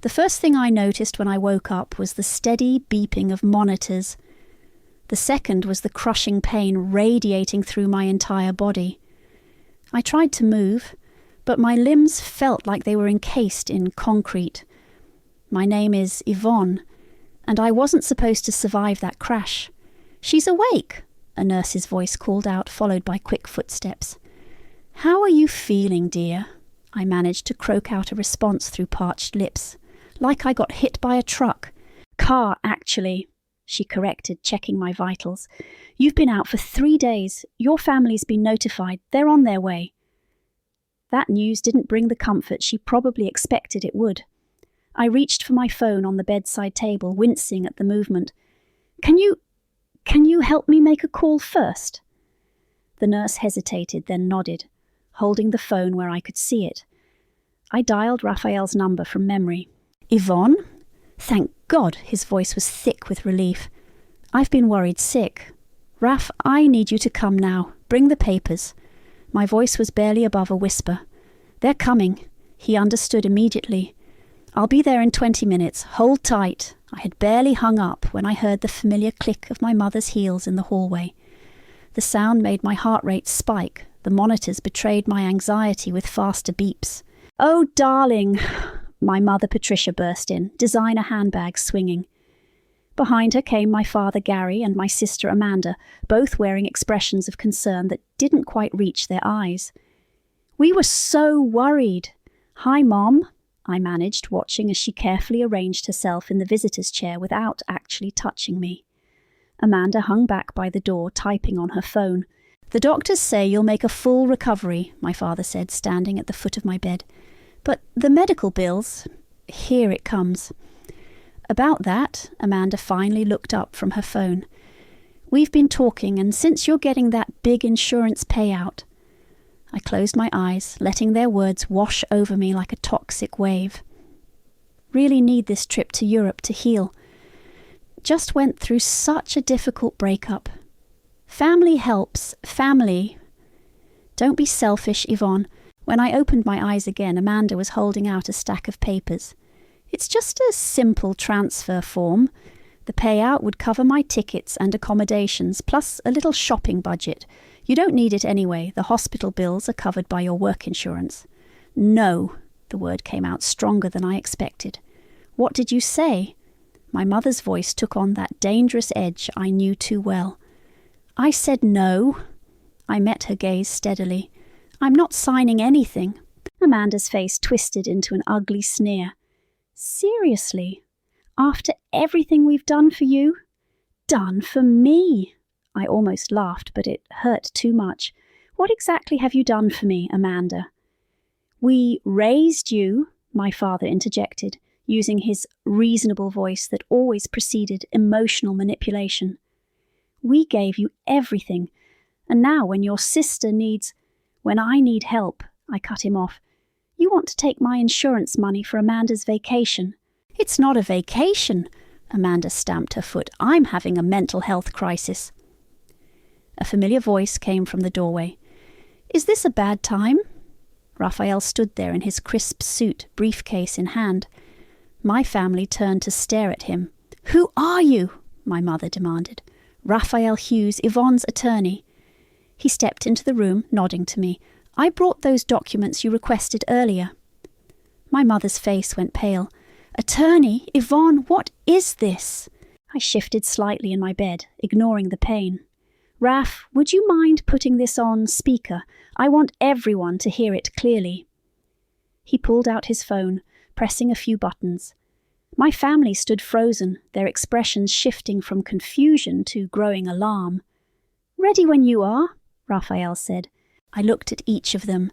The first thing I noticed when I woke up was the steady beeping of monitors. The second was the crushing pain radiating through my entire body. I tried to move, but my limbs felt like they were encased in concrete. My name is Yvonne, and I wasn't supposed to survive that crash. "She's awake," a nurse's voice called out, followed by quick footsteps. "How are you feeling, dear?" I managed to croak out a response through parched lips. "Like I got hit by a truck." "Car, actually," she corrected, checking my vitals. "You've been out for 3 days. Your family's been notified. They're on their way." That news didn't bring the comfort she probably expected it would. I reached for my phone on the bedside table, wincing at the movement. Can you help me make a call first?" The nurse hesitated, then nodded, holding the phone where I could see it. I dialed Raphael's number from memory. "Yvonne?" Thank God, his voice was thick with relief. "I've been worried sick. Raph, I need you to come now. Bring the papers." My voice was barely above a whisper. "They're coming." He understood immediately. "I'll be there in 20 minutes. Hold tight." I had barely hung up when I heard the familiar click of my mother's heels in the hallway. The sound made my heart rate spike. The monitors betrayed my anxiety with faster beeps. "Oh, darling," my mother Patricia burst in, designer handbags swinging. Behind her came my father Gary and my sister Amanda, both wearing expressions of concern that didn't quite reach their eyes. "We were so worried." "Hi, Mom," I managed, watching as she carefully arranged herself in the visitor's chair without actually touching me. Amanda hung back by the door, typing on her phone. "The doctors say you'll make a full recovery," my father said, standing at the foot of my bed. "But the medical bills—" "Here it comes." "About that," Amanda finally looked up from her phone. "We've been talking, and since you're getting that big insurance payout—" I closed my eyes, letting their words wash over me like a toxic wave. "Really need this trip to Europe to heal. Just went through such a difficult breakup. Family helps, family." "Don't be selfish, Yvonne." When I opened my eyes again, Amanda was holding out a stack of papers. "It's just a simple transfer form. The payout would cover my tickets and accommodations, plus a little shopping budget. You don't need it anyway. The hospital bills are covered by your work insurance." "No," the word came out stronger than I expected. "What did you say?" My mother's voice took on that dangerous edge I knew too well. "I said no." I met her gaze steadily. "I'm not signing anything." Amanda's face twisted into an ugly sneer. "Seriously? After everything we've done for you?" "Done for me?" I almost laughed, but it hurt too much. "What exactly have you done for me, Amanda?" "We raised you," my father interjected, using his reasonable voice that always preceded emotional manipulation. "We gave you everything, and now when your sister needs—" "When I need help," I cut him off. "You want to take my insurance money for Amanda's vacation." "It's not a vacation," Amanda stamped her foot. "I'm having a mental health crisis." A familiar voice came from the doorway. "Is this a bad time?" Raphael stood there in his crisp suit, briefcase in hand. My family turned to stare at him. "Who are you?" my mother demanded. "Raphael Hughes, Yvonne's attorney." He stepped into the room, nodding to me. "I brought those documents you requested earlier." My mother's face went pale. "Attorney, Yvonne, what is this?" I shifted slightly in my bed, ignoring the pain. "Raph, would you mind putting this on speaker? I want everyone to hear it clearly." He pulled out his phone, pressing a few buttons. My family stood frozen, their expressions shifting from confusion to growing alarm. "Ready when you are," Raphael said. I looked at each of them,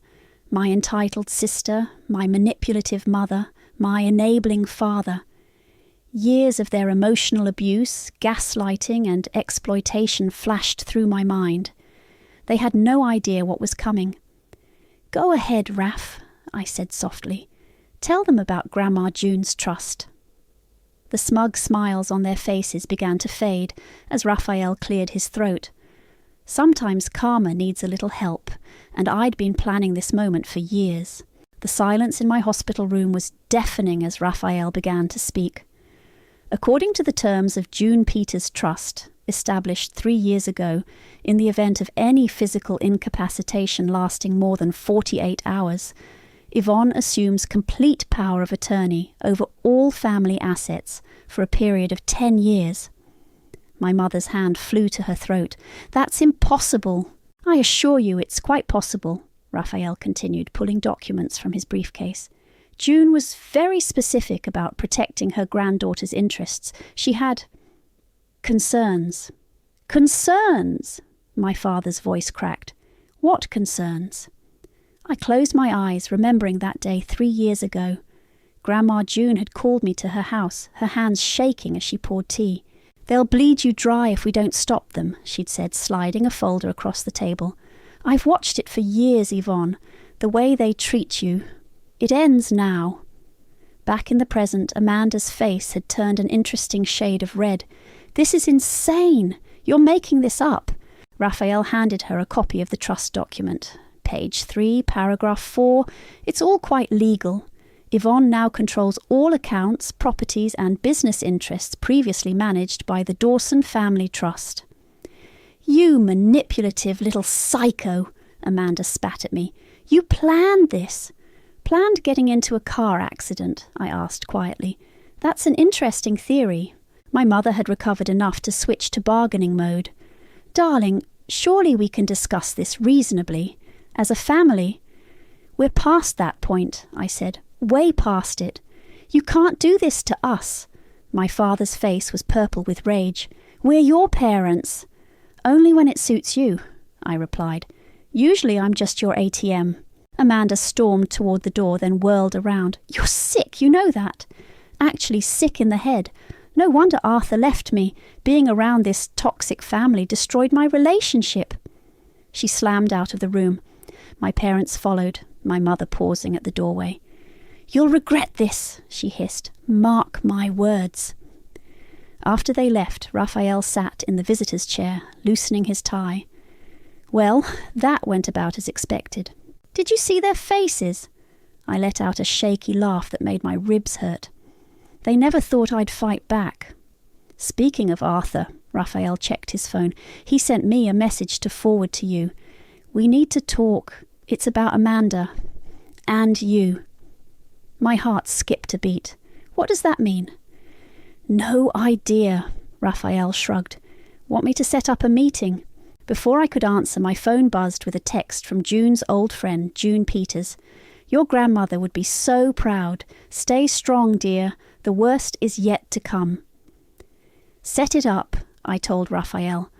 my entitled sister, my manipulative mother, my enabling father. Years of their emotional abuse, gaslighting, and exploitation flashed through my mind. They had no idea what was coming. "Go ahead, Raph," I said softly. "Tell them about Grandma June's trust." The smug smiles on their faces began to fade as Raphael cleared his throat. Sometimes karma needs a little help, and I'd been planning this moment for years. The silence in my hospital room was deafening as Raphael began to speak. According to the terms of June Peters' Trust, established 3 years ago, in the event of any physical incapacitation lasting more than 48 hours, Yvonne assumes complete power of attorney over all family assets for a period of 10 years. My mother's hand flew to her throat. "That's impossible." "I assure you it's quite possible," Raphael continued, pulling documents from his briefcase. "June was very specific about protecting her granddaughter's interests. She had concerns." "Concerns?" My father's voice cracked. "What concerns?" I closed my eyes, remembering that day 3 years ago. Grandma June had called me to her house, her hands shaking as she poured tea. "They'll bleed you dry if we don't stop them," she'd said, sliding a folder across the table. "I've watched it for years, Yvonne. The way they treat you. It ends now." Back in the present, Amanda's face had turned an interesting shade of red. "This is insane. You're making this up." Raphael handed her a copy of the trust document. Page 3, paragraph 4. It's all quite legal. Yvonne now controls all accounts, properties and business interests previously managed by the Dawson Family Trust. "You manipulative little psycho," Amanda spat at me. "You planned this." "Planned getting into a car accident?" I asked quietly. "That's an interesting theory." My mother had recovered enough to switch to bargaining mode. "Darling, surely we can discuss this reasonably. As a family." "We're past that point," I said. "Way past it. You can't do this to us." My father's face was purple with rage. "We're your parents." "Only when it suits you," I replied. "Usually I'm just your ATM." Amanda stormed toward the door, then whirled around. "You're sick, you know that." "Actually sick in the head. No wonder Arthur left me. Being around this toxic family destroyed my relationship." She slammed out of the room. My parents followed, my mother pausing at the doorway. "You'll regret this," she hissed. "Mark my words." After they left, Raphael sat in the visitor's chair, loosening his tie. "Well, that went about as expected. Did you see their faces?" I let out a shaky laugh that made my ribs hurt. "They never thought I'd fight back." "Speaking of Arthur," Raphael checked his phone, "he sent me a message to forward to you. We need to talk. It's about Amanda. And you." My heart skipped a beat. "What does that mean?" "No idea," Raphael shrugged. "Want me to set up a meeting?" Before I could answer, my phone buzzed with a text from June's old friend, June Peters. "Your grandmother would be so proud. Stay strong, dear. The worst is yet to come." "Set it up," I told Raphael.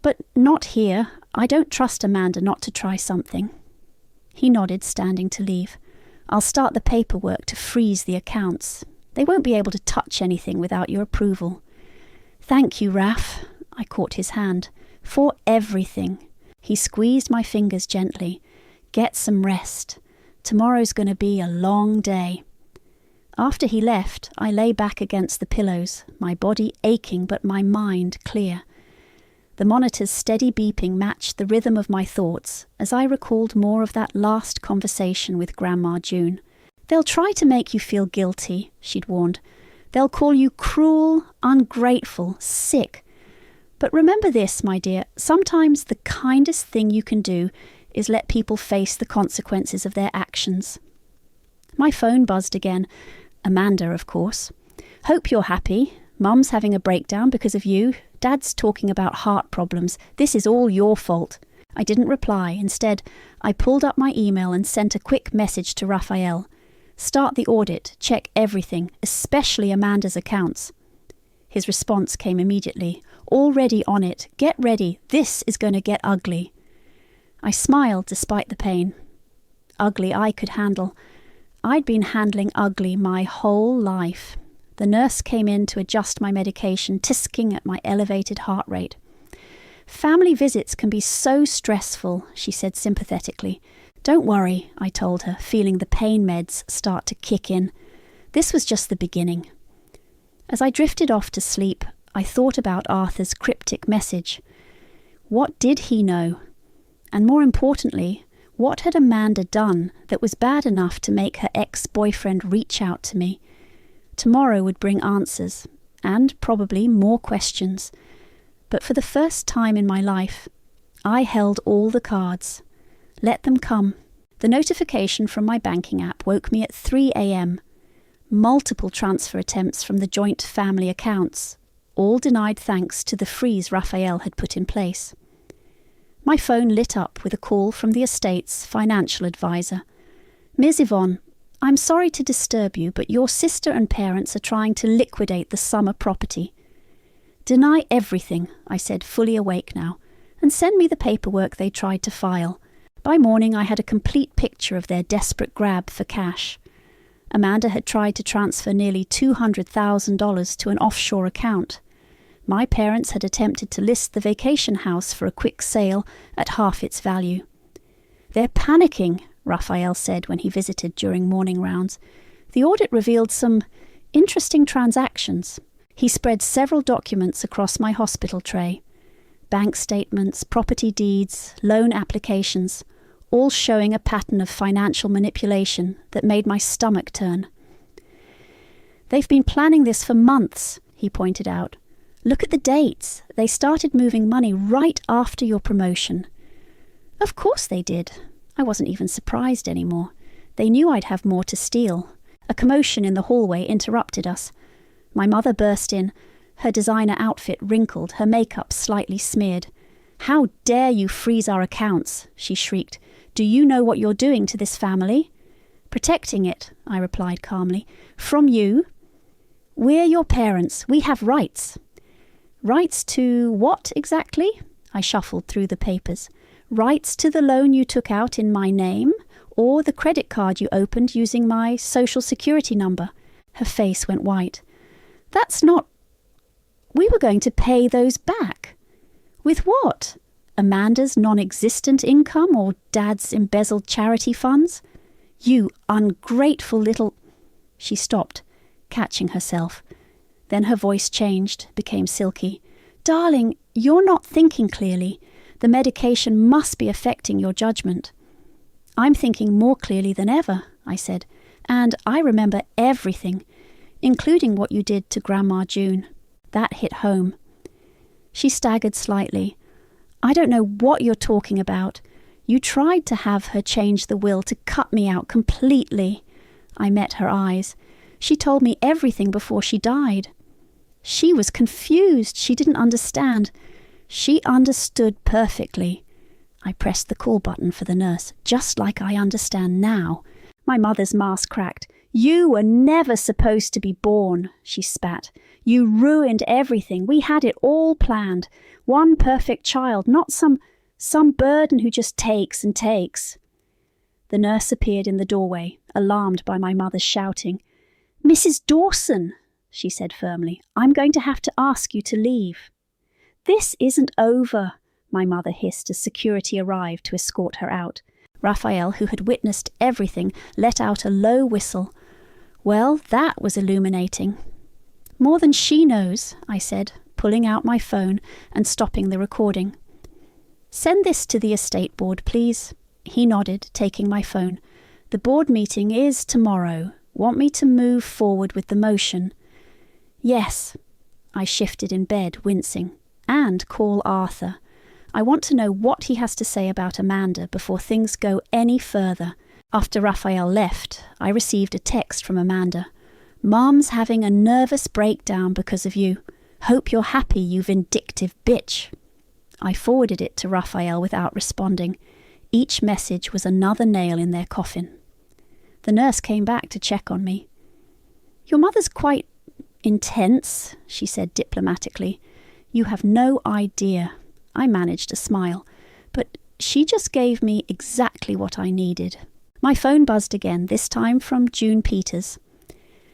"But not here. I don't trust Amanda not to try something." He nodded, standing to leave. "I'll start the paperwork to freeze the accounts. They won't be able to touch anything without your approval." "Thank you, Raph." I caught his hand. "For everything." He squeezed my fingers gently. "Get some rest. Tomorrow's going to be a long day." After he left, I lay back against the pillows, my body aching but my mind clear. The monitor's steady beeping matched the rhythm of my thoughts as I recalled more of that last conversation with Grandma June. "They'll try to make you feel guilty," she'd warned. "They'll call you cruel, ungrateful, sick. But remember this, my dear, sometimes the kindest thing you can do is let people face the consequences of their actions." My phone buzzed again. Amanda, of course. "Hope you're happy. Mum's having a breakdown because of you. Dad's talking about heart problems. This is all your fault." I didn't reply. Instead, I pulled up my email and sent a quick message to Raphael. "Start the audit. Check everything, especially Amanda's accounts." His response came immediately. "Already on it. Get ready. This is going to get ugly." I smiled despite the pain. Ugly I could handle. I'd been handling ugly my whole life. The nurse came in to adjust my medication, tisking at my elevated heart rate. "Family visits can be so stressful," she said sympathetically. "Don't worry," I told her, feeling the pain meds start to kick in. This was just the beginning. As I drifted off to sleep, I thought about Arthur's cryptic message. What did he know? And more importantly, What had Amanda done that was bad enough to make her ex-boyfriend reach out to me? Tomorrow would bring answers, and probably more questions. But for the first time in my life, I held all the cards. Let them come. The notification from my banking app woke me at 3 a.m. Multiple transfer attempts from the joint family accounts, all denied thanks to the freeze Raphael had put in place. My phone lit up with a call from the estate's financial advisor. Ms. Yvonne, I'm sorry to disturb you, but your sister and parents are trying to liquidate the summer property. Deny everything, I said, fully awake now, and send me the paperwork they tried to file. By morning I had a complete picture of their desperate grab for cash. Amanda had tried to transfer nearly $200,000 to an offshore account. My parents had attempted to list the vacation house for a quick sale at half its value. They're panicking, Raphael said when he visited during morning rounds. The audit revealed some interesting transactions. He spread several documents across my hospital tray. Bank statements, property deeds, loan applications, all showing a pattern of financial manipulation that made my stomach turn. They've been planning this for months, he pointed out. Look at the dates. They started moving money right after your promotion. Of course they did. I wasn't even surprised anymore. They knew I'd have more to steal. A commotion in the hallway interrupted us. My mother burst in, her designer outfit wrinkled, her makeup slightly smeared. How dare you freeze our accounts, she shrieked. Do you know what you're doing to this family? Protecting it, I replied calmly. From you? We're your parents. We have rights. Rights to what exactly? I shuffled through the papers. Rights to the loan you took out in my name, or the credit card you opened using my social security number. Her face went white. That's not... We were going to pay those back. With what? Amanda's non-existent income or Dad's embezzled charity funds? You ungrateful little... She stopped, catching herself. Then her voice changed, became silky. Darling, you're not thinking clearly. The medication must be affecting your judgment. I'm thinking more clearly than ever, I said, and I remember everything, including what you did to Grandma June. That hit home. She staggered slightly. I don't know what you're talking about. You tried to have her change the will to cut me out completely. I met her eyes. She told me everything before she died. She was confused. She didn't understand. She understood perfectly. I pressed the call button for the nurse, just like I understand now. My mother's mask cracked. You were never supposed to be born, she spat. You ruined everything. We had it all planned. One perfect child, not some burden who just takes and takes. The nurse appeared in the doorway, alarmed by my mother's shouting. Mrs. Dawson, she said firmly, I'm going to have to ask you to leave. This isn't over, my mother hissed as security arrived to escort her out. Raphael, who had witnessed everything, let out a low whistle. Well, that was illuminating. More than she knows, I said, pulling out my phone and stopping the recording. Send this to the estate board, please. He nodded, taking my phone. The board meeting is tomorrow. Want me to move forward with the motion? Yes. I shifted in bed, wincing. And call Arthur. I want to know what he has to say about Amanda before things go any further. After Raphael left, I received a text from Amanda. Mom's having a nervous breakdown because of you. Hope you're happy, you vindictive bitch. I forwarded it to Raphael without responding. Each message was another nail in their coffin. The nurse came back to check on me. Your mother's quite intense, she said diplomatically. You have no idea. I managed a smile, but she just gave me exactly what I needed. My phone buzzed again, this time from June Peters.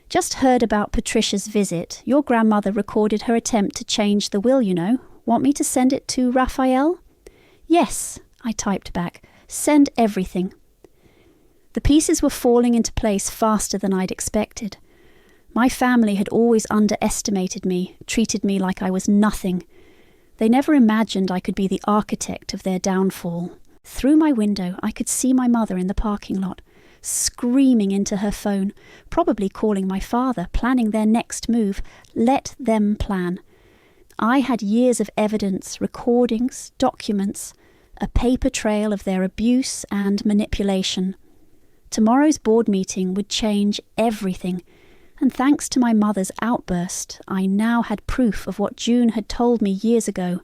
Just heard about Patricia's visit. Your grandmother recorded her attempt to change the will, you know. Want me to send it to Raphael? Yes, I typed back. Send everything. The pieces were falling into place faster than I'd expected. My family had always underestimated me, treated me like I was nothing. They never imagined I could be the architect of their downfall. Through my window, I could see my mother in the parking lot, screaming into her phone, probably calling my father, planning their next move. Let them plan. I had years of evidence, recordings, documents, a paper trail of their abuse and manipulation. Tomorrow's board meeting would change everything, and thanks to my mother's outburst, I now had proof of what June had told me years ago.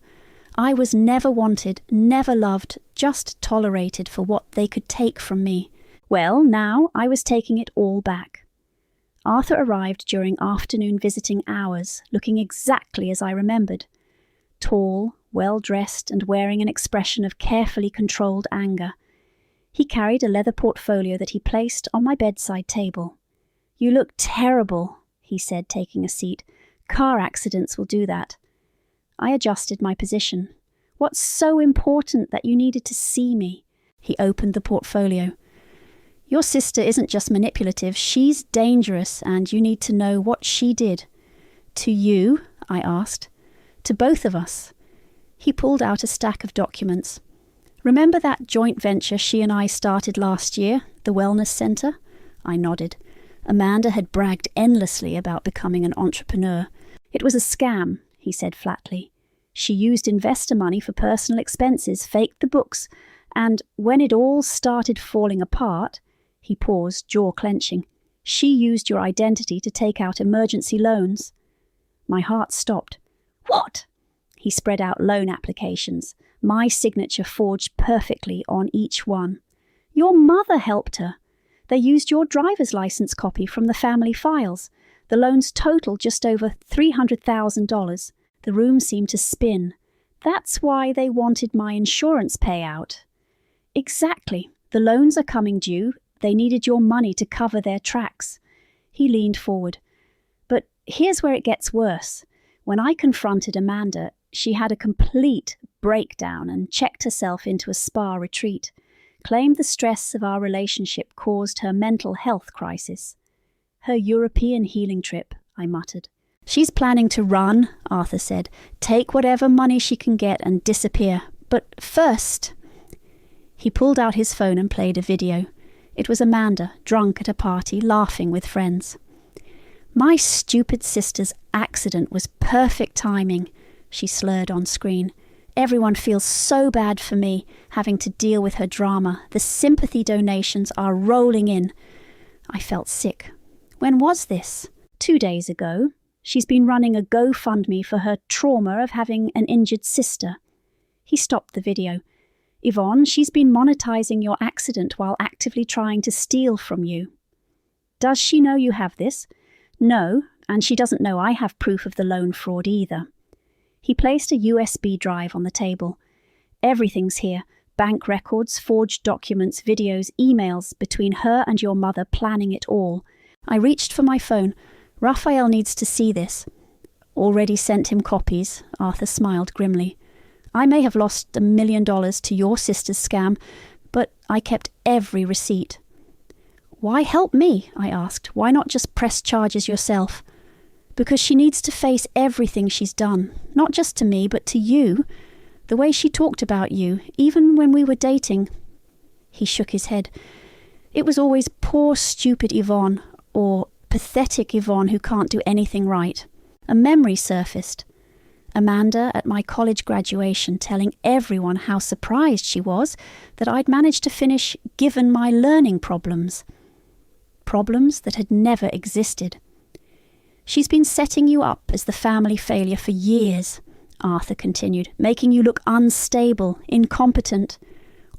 I was never wanted, never loved, just tolerated for what they could take from me. Well, now I was taking it all back. Arthur arrived during afternoon visiting hours, looking exactly as I remembered. Tall, well-dressed, and wearing an expression of carefully controlled anger. He carried a leather portfolio that he placed on my bedside table. "You look terrible," he said, taking a seat. "Car accidents will do that." I adjusted my position. "What's so important that you needed to see me?" He opened the portfolio. "Your sister isn't just manipulative, she's dangerous, and you need to know what she did." "To you?" I asked. "To both of us." He pulled out a stack of documents. "Remember that joint venture she and I started last year, the wellness center?" I nodded. Amanda had bragged endlessly about becoming an entrepreneur. "It was a scam," he said flatly. "She used investor money for personal expenses, faked the books, and when it all started falling apart," he paused, jaw clenching, "she used your identity to take out emergency loans." My heart stopped. "What?" He spread out loan applications, my signature forged perfectly on each one. "Your mother helped her. They used your driver's license copy from the family files. The loans totaled just over $300,000. The room seemed to spin. That's why they wanted my insurance payout." "Exactly. The loans are coming due. They needed your money to cover their tracks." He leaned forward. "But here's where it gets worse. When I confronted Amanda, she had a complete breakdown and checked herself into a spa retreat. Claimed the stress of our relationship caused her mental health crisis." "Her European healing trip," I muttered. "She's planning to run," Arthur said. "Take whatever money she can get and disappear. But first..." He pulled out his phone and played a video. It was Amanda, drunk at a party, laughing with friends. "My stupid sister's accident was perfect timing," she slurred on screen. "Everyone feels so bad for me, having to deal with her drama. The sympathy donations are rolling in." I felt sick. "When was this?" "2 days ago. She's been running a GoFundMe for her trauma of having an injured sister." He stopped the video. "Yvonne, she's been monetizing your accident while actively trying to steal from you." "Does she know you have this?" "No, and she doesn't know I have proof of the loan fraud either." He placed a USB drive on the table. "Everything's here. Bank records, forged documents, videos, emails, between her and your mother planning it all." I reached for my phone. "Raphael needs to see this." "Already sent him copies," Arthur smiled grimly. "I may have lost $1 million to your sister's scam, but I kept every receipt." "Why help me?" I asked. "Why not just press charges yourself?" "Because she needs to face everything she's done, not just to me, but to you. The way she talked about you, even when we were dating." He shook his head. "It was always poor, stupid Yvonne, or pathetic Yvonne who can't do anything right." A memory surfaced. Amanda at my college graduation telling everyone how surprised she was that I'd managed to finish given my learning problems. Problems that had never existed. "She's been setting you up as the family failure for years," Arthur continued, "making you look unstable, incompetent.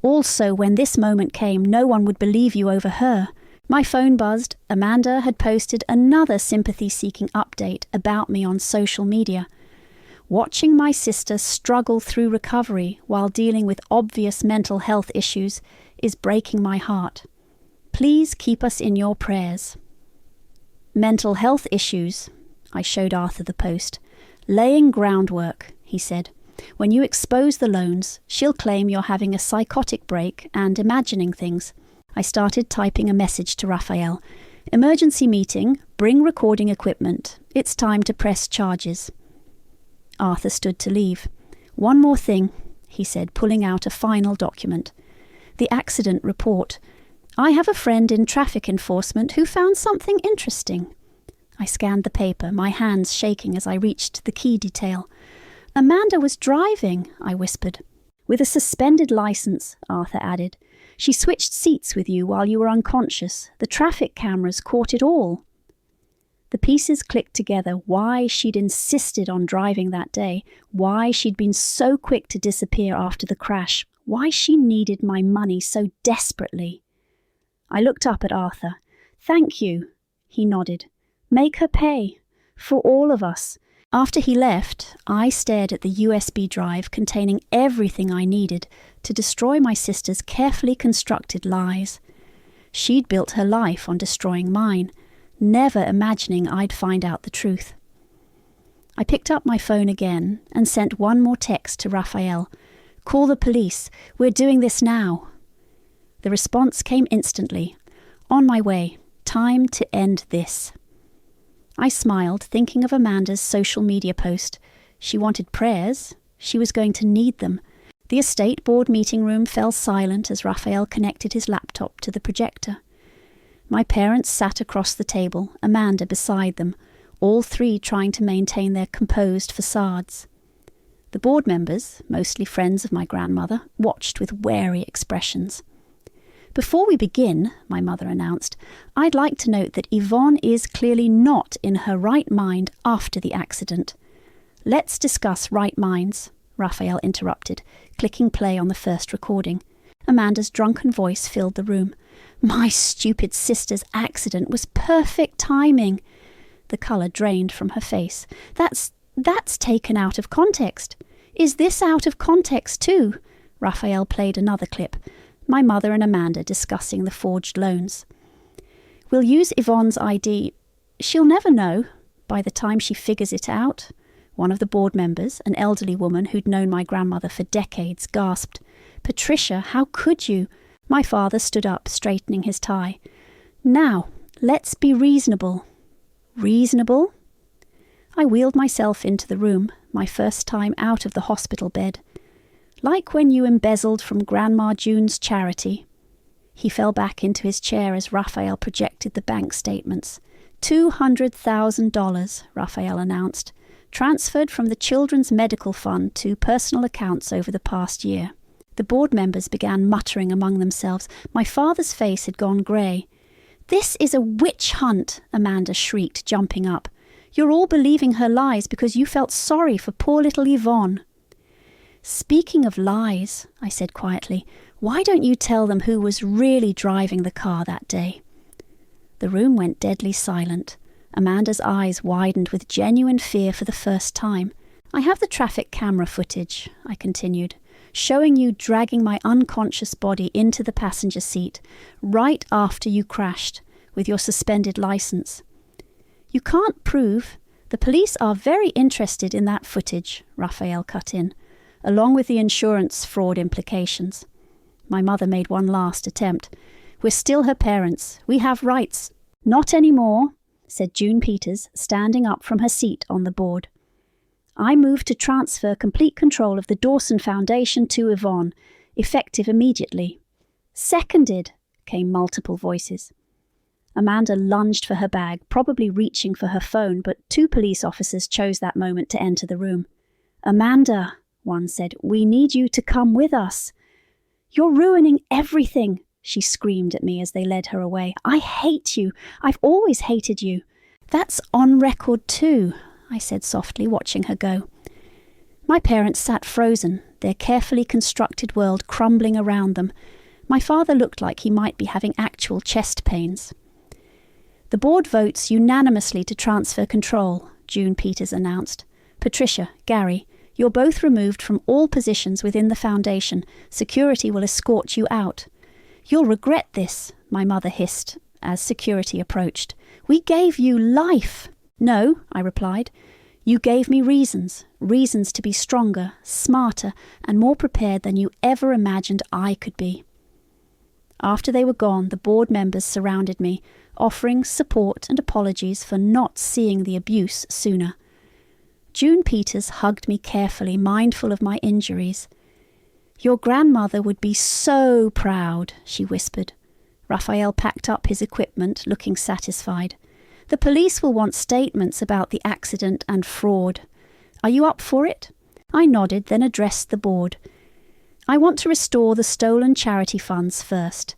Also, when this moment came, no one would believe you over her." My phone buzzed. Amanda had posted another sympathy-seeking update about me on social media. "Watching my sister struggle through recovery while dealing with obvious mental health issues is breaking my heart. Please keep us in your prayers." "Mental health issues," I showed Arthur the post. "Laying groundwork," he said. "When you expose the loans, she'll claim you're having a psychotic break and imagining things." I started typing a message to Raphael. "Emergency meeting, bring recording equipment. It's time to press charges." Arthur stood to leave. "One more thing," he said, pulling out a final document. The accident report. I have a friend in traffic enforcement who found something interesting. I scanned the paper, my hands shaking as I reached the key detail. Amanda was driving, I whispered. With a suspended license, Arthur added. She switched seats with you while you were unconscious. The traffic cameras caught it all. The pieces clicked together, why she'd insisted on driving that day, why she'd been so quick to disappear after the crash, why she needed my money so desperately. I looked up at Arthur. Thank you, he nodded. Make her pay. For all of us. After he left, I stared at the USB drive containing everything I needed to destroy my sister's carefully constructed lies. She'd built her life on destroying mine, never imagining I'd find out the truth. I picked up my phone again and sent one more text to Raphael. Call the police. We're doing this now. The response came instantly. On my way. Time to end this. I smiled, thinking of Amanda's social media post. She wanted prayers. She was going to need them. The estate board meeting room fell silent as Raphael connected his laptop to the projector. My parents sat across the table, Amanda beside them, all three trying to maintain their composed facades. The board members, mostly friends of my grandmother, watched with wary expressions. Before we begin, my mother announced, I'd like to note that Yvonne is clearly not in her right mind after the accident. Let's discuss right minds, Raphael interrupted, clicking play on the first recording. Amanda's drunken voice filled the room. My stupid sister's accident was perfect timing. The colour drained from her face. That's taken out of context. Is this out of context too? Raphael played another clip. My mother and Amanda discussing the forged loans. We'll use Yvonne's ID. She'll never know by the time she figures it out. One of the board members, an elderly woman who'd known my grandmother for decades, gasped. Patricia, how could you? My father stood up, straightening his tie. Now, let's be reasonable. Reasonable? I wheeled myself into the room, my first time out of the hospital bed. Like when you embezzled from Grandma June's charity. He fell back into his chair as Raphael projected the bank statements. $200,000, Raphael announced, transferred from the Children's Medical Fund to personal accounts over the past year. The board members began muttering among themselves. My father's face had gone grey. This is a witch hunt, Amanda shrieked, jumping up. You're all believing her lies because you felt sorry for poor little Yvonne. Speaking of lies, I said quietly, why don't you tell them who was really driving the car that day? The room went deadly silent. Amanda's eyes widened with genuine fear for the first time. I have the traffic camera footage, I continued, showing you dragging my unconscious body into the passenger seat right after you crashed with your suspended license. You can't prove. The police are very interested in that footage, Raphael cut in, along with the insurance fraud implications. My mother made one last attempt. We're still her parents. We have rights. Not anymore, said June Peters, standing up from her seat on the board. I move to transfer complete control of the Dawson Foundation to Yvonne, effective immediately. Seconded, came multiple voices. Amanda lunged for her bag, probably reaching for her phone, but two police officers chose that moment to enter the room. Amanda, one said, we need you to come with us. You're ruining everything, she screamed at me as they led her away. I hate you. I've always hated you. That's on record too, I said softly, watching her go. My parents sat frozen, their carefully constructed world crumbling around them. My father looked like he might be having actual chest pains. The board votes unanimously to transfer control, June Peters announced. Patricia, Gary, you're both removed from all positions within the foundation. Security will escort you out. You'll regret this, my mother hissed as security approached. We gave you life. No, I replied. You gave me reasons to be stronger, smarter, and more prepared than you ever imagined I could be. After they were gone, the board members surrounded me, offering support and apologies for not seeing the abuse sooner. June Peters hugged me carefully, mindful of my injuries. "Your grandmother would be so proud," she whispered. Raphael packed up his equipment, looking satisfied. "The police will want statements about the accident and fraud. Are you up for it?" I nodded, then addressed the board. "I want to restore the stolen charity funds first.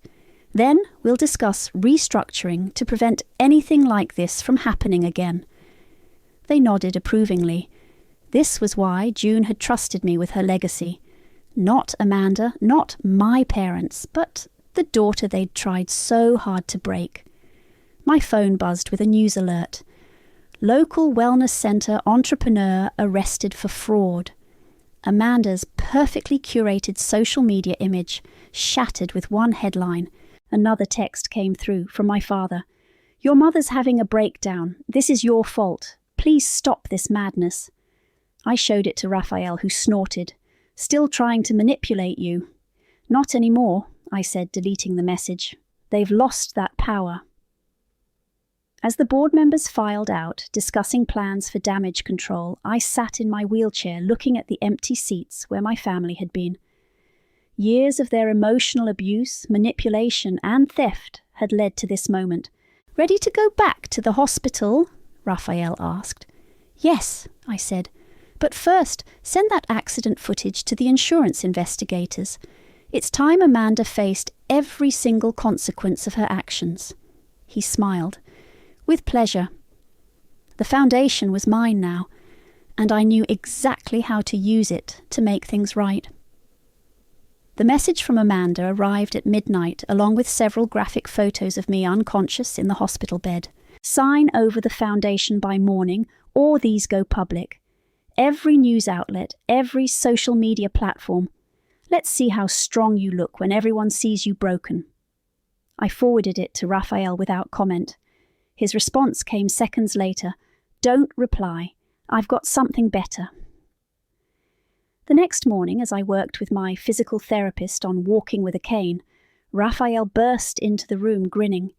Then we'll discuss restructuring to prevent anything like this from happening again." They nodded approvingly. This was why June had trusted me with her legacy. Not Amanda, not my parents, but the daughter they'd tried so hard to break. My phone buzzed with a news alert. "Local wellness centre entrepreneur arrested for fraud." Amanda's perfectly curated social media image shattered with one headline. Another text came through from my father. "Your mother's having a breakdown. This is your fault. Please stop this madness." I showed it to Raphael, who snorted. "Still trying to manipulate you?" "Not anymore," I said, deleting the message. "They've lost that power." As the board members filed out, discussing plans for damage control, I sat in my wheelchair looking at the empty seats where my family had been. Years of their emotional abuse, manipulation, and theft had led to this moment. "Ready to go back to the hospital?" Raphael asked. "Yes," I said. "But first, send that accident footage to the insurance investigators. It's time Amanda faced every single consequence of her actions." He smiled. "With pleasure." The foundation was mine now, and I knew exactly how to use it to make things right. The message from Amanda arrived at midnight, along with several graphic photos of me unconscious in the hospital bed. "Sign over the foundation by morning, or these go public. Every news outlet, every social media platform. Let's see how strong you look when everyone sees you broken." I forwarded it to Raphael without comment. His response came seconds later. "Don't reply. I've got something better." The next morning, as I worked with my physical therapist on walking with a cane, Raphael burst into the room grinning.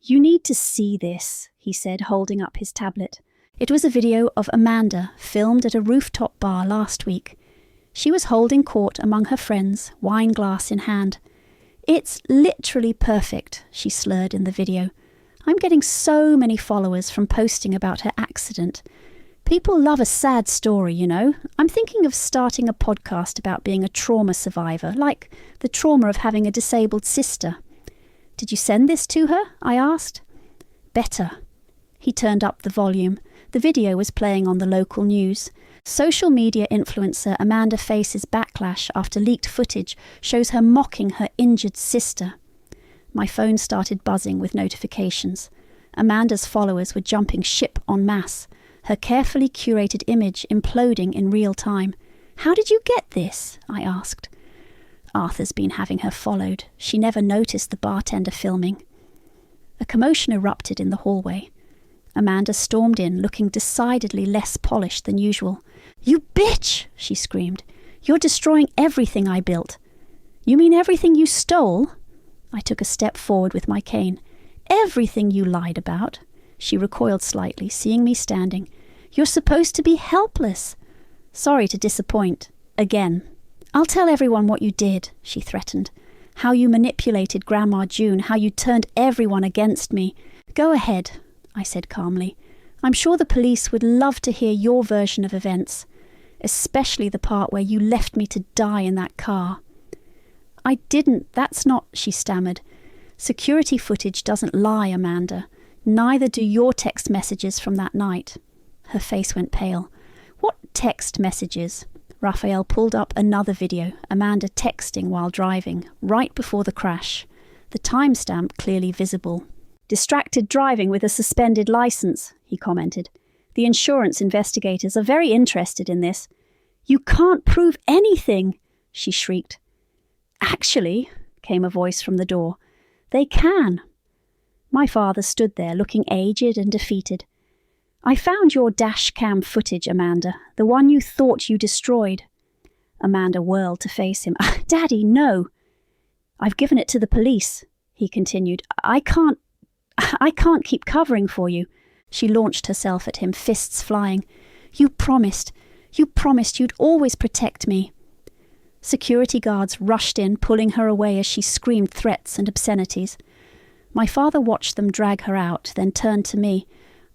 "You need to see this," he said, holding up his tablet. It was a video of Amanda, filmed at a rooftop bar last week. She was holding court among her friends, wine glass in hand. "It's literally perfect," she slurred in the video. "I'm getting so many followers from posting about her accident. People love a sad story, you know. I'm thinking of starting a podcast about being a trauma survivor, like the trauma of having a disabled sister." "Did you send this to her?" I asked. "Better." He turned up the volume. The video was playing on the local news. Social media influencer Amanda faces backlash after leaked footage shows her mocking her injured sister. My phone started buzzing with notifications. Amanda's followers were jumping ship en masse, her carefully curated image imploding in real time. "How did you get this?" I asked. "Arthur's been having her followed. She never noticed the bartender filming." A commotion erupted in the hallway. Amanda stormed in, looking decidedly less polished than usual. "You bitch!" she screamed. "You're destroying everything I built." "You mean everything you stole?" I took a step forward with my cane. "Everything you lied about." She recoiled slightly, seeing me standing. "You're supposed to be helpless." "Sorry to disappoint. Again." "I'll tell everyone what you did," she threatened. "How you manipulated Grandma June, how you turned everyone against me." "Go ahead," I said calmly. "I'm sure the police would love to hear your version of events, especially the part where you left me to die in that car." "I didn't, that's not," she stammered. "Security footage doesn't lie, Amanda. Neither do your text messages from that night." Her face went pale. "What text messages?" Raphael pulled up another video, Amanda texting while driving, right before the crash. The timestamp clearly visible. "Distracted driving with a suspended license," he commented. "The insurance investigators are very interested in this." "You can't prove anything," she shrieked. "Actually," came a voice from the door, "they can." My father stood there, looking aged and defeated. "I found your dash cam footage, Amanda, the one you thought you destroyed." Amanda whirled to face him. "Daddy, no." "I've given it to the police," he continued. I can't keep covering for you." She launched herself at him, fists flying. You promised you'd always protect me." Security guards rushed in, pulling her away as she screamed threats and obscenities. My father watched them drag her out, then turned to me.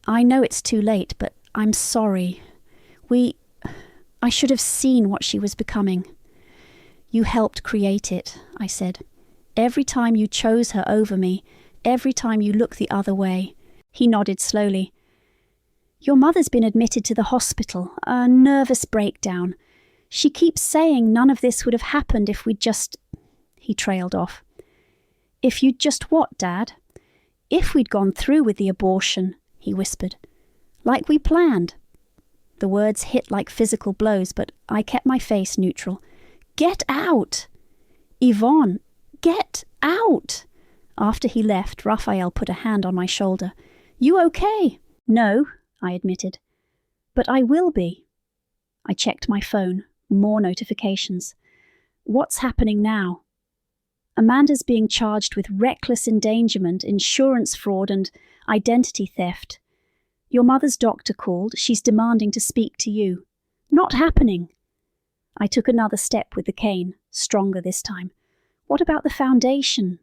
"I know it's too late, but I'm sorry. I should have seen what she was becoming." "You helped create it," I said. "Every time you chose her over me, every time you look the other way." He nodded slowly. "Your mother's been admitted to the hospital, a nervous breakdown. She keeps saying none of this would have happened if we'd just..." He trailed off. "If you'd just what, Dad?" "If we'd gone through with the abortion," he whispered. "Like we planned." The words hit like physical blows, but I kept my face neutral. "Get out!" "Yvonne, get out!" After he left, Raphael put a hand on my shoulder. "You okay?" "No," I admitted. "But I will be." I checked my phone. More notifications. "What's happening now?" "Amanda's being charged with reckless endangerment, insurance fraud, and identity theft. Your mother's doctor called. She's demanding to speak to you." "Not happening." I took another step with the cane, stronger this time. "What about the foundation?"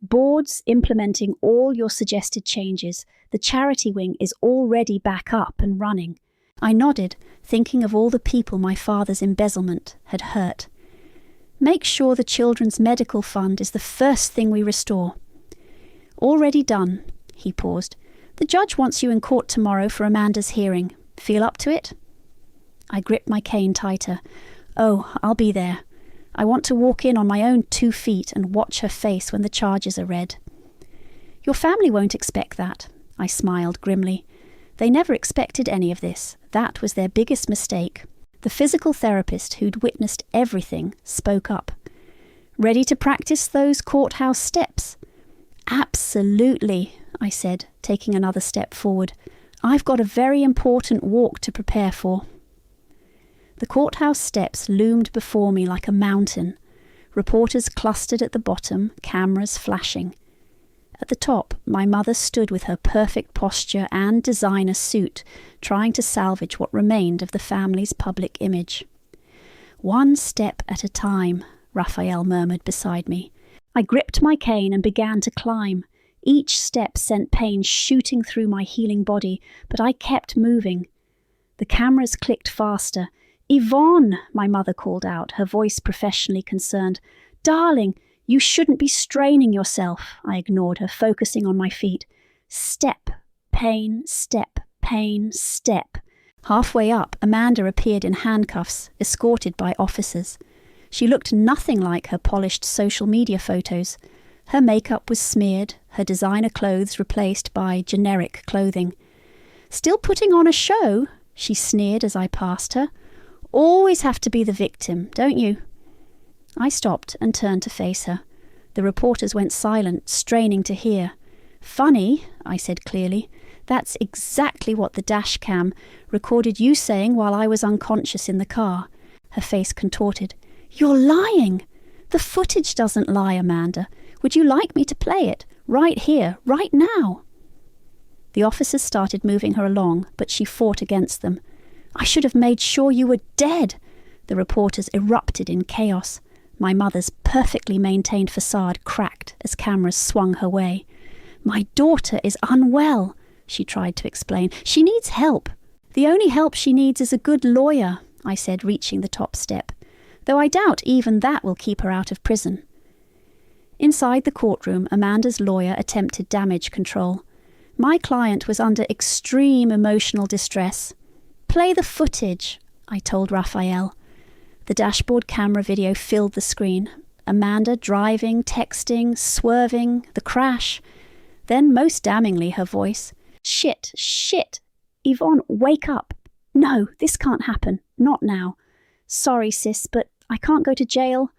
"Board's implementing all your suggested changes. The charity wing is already back up and running." I nodded, thinking of all the people my father's embezzlement had hurt. "Make sure the Children's Medical Fund is the first thing we restore." "Already done." He paused. "The judge wants you in court tomorrow for Amanda's hearing. Feel up to it?" I gripped my cane tighter. "Oh, I'll be there. I want to walk in on my own 2 feet and watch her face when the charges are read." "Your family won't expect that," I smiled grimly. They never expected any of this. That was their biggest mistake. The physical therapist who'd witnessed everything spoke up. "Ready to practice those courthouse steps?" "Absolutely," I said, taking another step forward. "I've got a very important walk to prepare for." The courthouse steps loomed before me like a mountain. Reporters clustered at the bottom, cameras flashing. At the top, my mother stood with her perfect posture and designer suit, trying to salvage what remained of the family's public image. "One step at a time," Raphael murmured beside me. I gripped my cane and began to climb. Each step sent pain shooting through my healing body, but I kept moving. The cameras clicked faster. "Yvonne," my mother called out, her voice professionally concerned. "Darling, you shouldn't be straining yourself." I ignored her, focusing on my feet. Step, pain, step, pain, step. Halfway up, Amanda appeared in handcuffs, escorted by officers. She looked nothing like her polished social media photos. Her makeup was smeared, her designer clothes replaced by generic clothing. "Still putting on a show?" she sneered as I passed her. "Always have to be the victim, don't you?" I stopped and turned to face her. The reporters went silent, straining to hear. "Funny," I said clearly. "That's exactly what the dash cam recorded you saying while I was unconscious in the car." Her face contorted. "You're lying!" "The footage doesn't lie, Amanda. Would you like me to play it? Right here, right now?" The officers started moving her along, but she fought against them. "I should have made sure you were dead." The reporters erupted in chaos. My mother's perfectly maintained facade cracked as cameras swung her way. "My daughter is unwell," she tried to explain. "She needs help." "The only help she needs is a good lawyer," I said, reaching the top step. "Though I doubt even that will keep her out of prison." Inside the courtroom, Amanda's lawyer attempted damage control. My client was under extreme emotional distress. "Play the footage," I told Raphael. The dashboard camera video filled the screen. Amanda driving, texting, swerving, the crash. Then, most damningly, her voice. "Shit, shit! Yvonne, wake up! No, this can't happen. Not now. Sorry, sis, but I can't go to jail."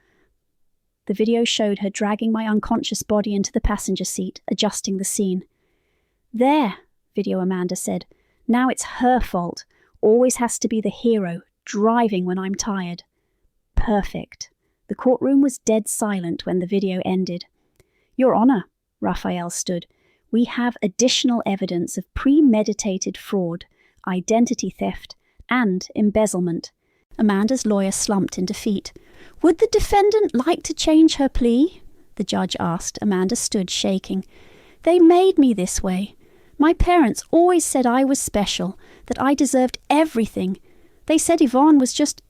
The video showed her dragging my unconscious body into the passenger seat, adjusting the scene. "There," Video Amanda said. "Now it's her fault. Always has to be the hero, driving when I'm tired." Perfect. The courtroom was dead silent when the video ended. "Your Honor," Raphael stood, "we have additional evidence of premeditated fraud, identity theft, and embezzlement. Amanda's lawyer slumped in defeat. "Would the defendant like to change her plea?" the judge asked. Amanda stood shaking. "They made me this way. My parents always said I was special, that I deserved everything. They said Yvonne was just—"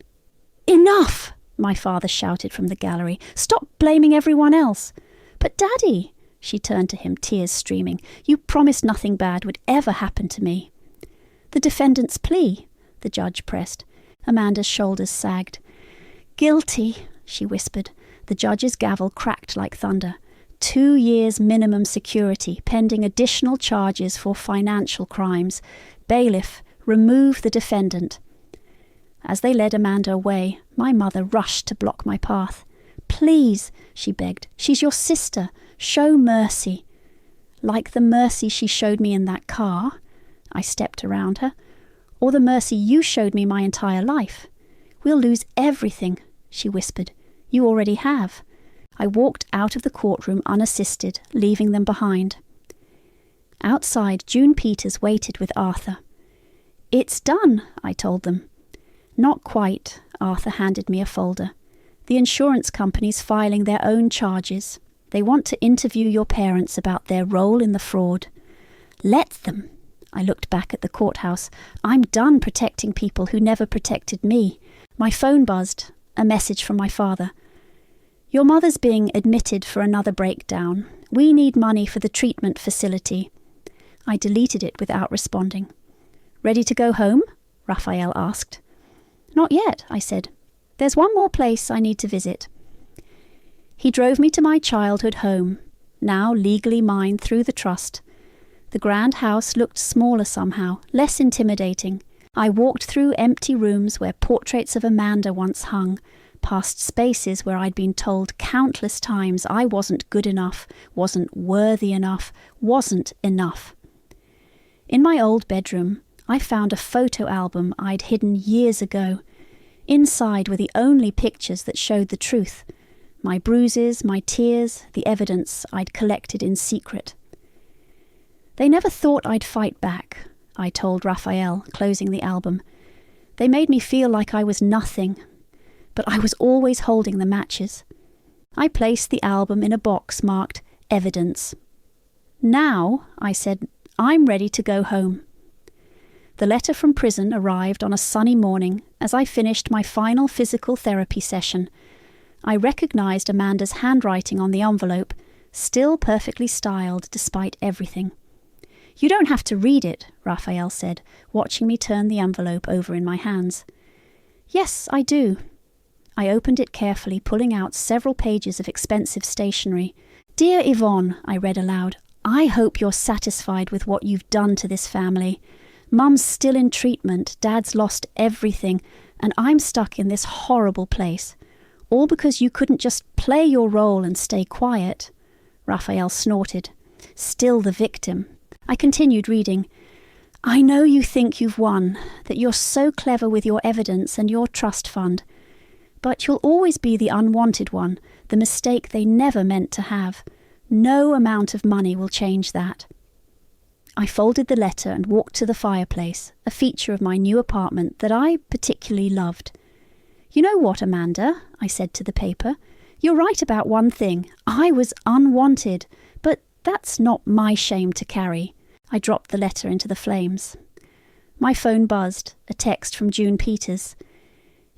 "Enough!" my father shouted from the gallery. "Stop blaming everyone else." "But Daddy," she turned to him, tears streaming, "you promised nothing bad would ever happen to me." "The defendant's plea," the judge pressed. Amanda's shoulders sagged. "Guilty," she whispered. The judge's gavel cracked like thunder. 2 years minimum security, pending additional charges for financial crimes. Bailiff, remove the defendant. As they led Amanda away, my mother rushed to block my path. "Please," she begged, "she's your sister. Show mercy." "Like the mercy she showed me in that car," I stepped around her, "or the mercy you showed me my entire life." "We'll lose everything," she whispered. "You already have." I walked out of the courtroom unassisted, leaving them behind. Outside, June Peters waited with Arthur. "It's done," I told them. "Not quite," Arthur handed me a folder. "The insurance company's filing their own charges. They want to interview your parents about their role in the fraud." "Let them." I looked back at the courthouse. "I'm done protecting people who never protected me." My phone buzzed. A message from my father. "Your mother's being admitted for another breakdown. We need money for the treatment facility." I deleted it without responding. "Ready to go home?" Raphael asked. "Not yet," I said. "There's one more place I need to visit." He drove me to my childhood home, now legally mine through the trust. The grand house looked smaller somehow, less intimidating. I walked through empty rooms where portraits of Amanda once hung, past spaces where I'd been told countless times I wasn't good enough, wasn't worthy enough, wasn't enough. In my old bedroom, I found a photo album I'd hidden years ago. Inside were the only pictures that showed the truth. My bruises, my tears, the evidence I'd collected in secret. "They never thought I'd fight back," I told Raphael, closing the album. "They made me feel like I was nothing, but I was always holding the matches." I placed the album in a box marked Evidence. "Now," I said, "I'm ready to go home." The letter from prison arrived on a sunny morning as I finished my final physical therapy session. I recognized Amanda's handwriting on the envelope, still perfectly styled despite everything. "You don't have to read it," Raphael said, watching me turn the envelope over in my hands. "Yes, I do." I opened it carefully, pulling out several pages of expensive stationery. "Dear Yvonne," I read aloud, "I hope you're satisfied with what you've done to this family. Mum's still in treatment, Dad's lost everything, and I'm stuck in this horrible place. All because you couldn't just play your role and stay quiet." Raphael snorted. "Still the victim." I continued reading. "I know you think you've won, that you're so clever with your evidence and your trust fund. But you'll always be the unwanted one, the mistake they never meant to have. No amount of money will change that." I folded the letter and walked to the fireplace, a feature of my new apartment that I particularly loved. "You know what, Amanda," I said to the paper, "you're right about one thing. I was unwanted, but that's not my shame to carry." I dropped the letter into the flames. My phone buzzed, a text from June Peters.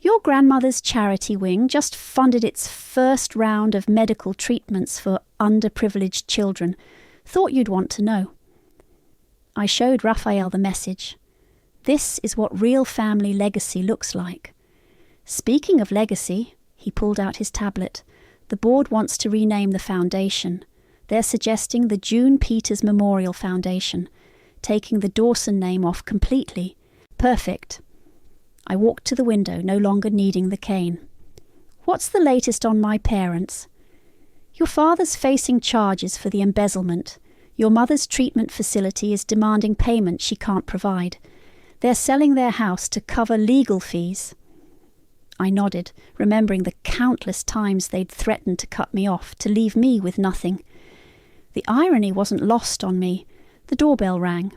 "Your grandmother's charity wing just funded its first round of medical treatments for underprivileged children. Thought you'd want to know." I showed Raphael the message. "This is what real family legacy looks like." "Speaking of legacy," he pulled out his tablet, "the board wants to rename the foundation. They're suggesting the June Peters Memorial Foundation, taking the Dawson name off completely. Perfect." I walked to the window, no longer needing the cane. "What's the latest on my parents?" "Your father's facing charges for the embezzlement. Your mother's treatment facility is demanding payment she can't provide. They're selling their house to cover legal fees." I nodded, remembering the countless times they'd threatened to cut me off, to leave me with nothing. The irony wasn't lost on me. The doorbell rang.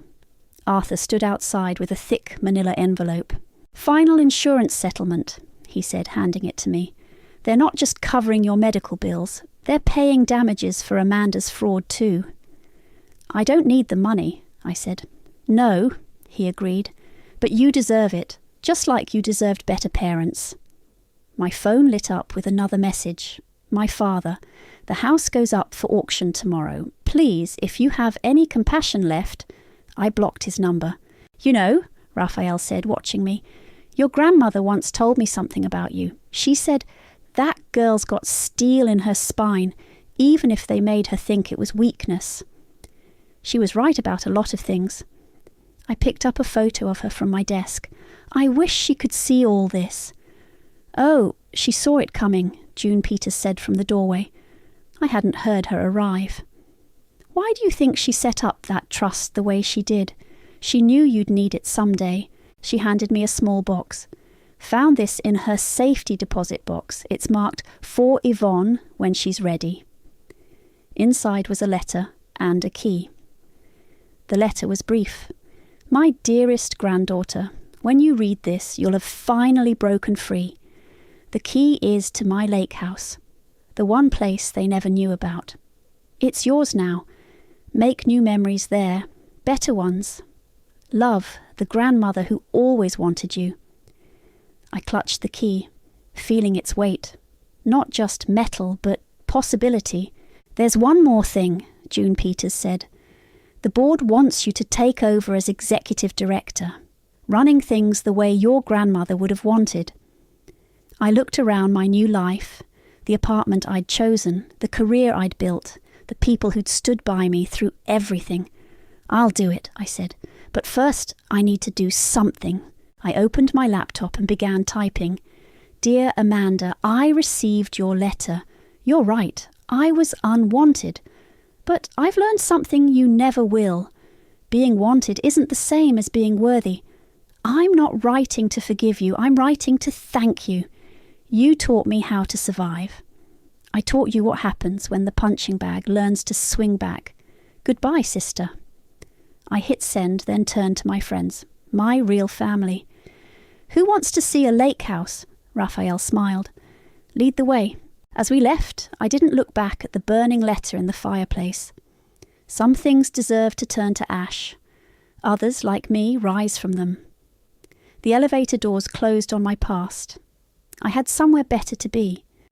Arthur stood outside with a thick manila envelope. Final insurance settlement, he said, handing it to me. They're not just covering your medical bills, they're paying damages for Amanda's fraud too. I don't need the money, I said. No, he agreed, but you deserve it, just like you deserved better parents. My phone lit up with another message. My father, the house goes up for auction tomorrow. Please, if you have any compassion left. I blocked his number. You know, Raphael said, watching me, your grandmother once told me something about you. She said, that girl's got steel in her spine, even if they made her think it was weakness. She was right about a lot of things. I picked up a photo of her from my desk. I wish she could see all this. Oh, she saw it coming, June Peters said from the doorway. I hadn't heard her arrive. Why do you think she set up that trust the way she did? She knew you'd need it someday. She handed me a small box. Found this in her safety deposit box. It's marked for Yvonne when she's ready. Inside was a letter and a key. The letter was brief. My dearest granddaughter, when you read this, you'll have finally broken free. The key is to my lake house, the one place they never knew about. It's yours now. Make new memories there, better ones. Love, the grandmother who always wanted you. I clutched the key, feeling its weight. Not just metal, but possibility. There's one more thing, June Peters said. The board wants you to take over as executive director, running things the way your grandmother would have wanted. I looked around my new life, the apartment I'd chosen, the career I'd built, the people who'd stood by me through everything. I'll do it, I said. But first, I need to do something. I opened my laptop and began typing. Dear Amanda, I received your letter. You're right, I was unwanted. But I've learned something you never will. Being wanted isn't the same as being worthy. I'm not writing to forgive you, I'm writing to thank you. You taught me how to survive. I taught you what happens when the punching bag learns to swing back. Goodbye, sister. I hit send, then turned to my friends. My real family. Who wants to see a lake house? Raphael smiled. Lead the way. As we left, I didn't look back at the burning letter in the fireplace. Some things deserve to turn to ash. Others, like me, rise from them. The elevator doors closed on my past. I had somewhere better to be.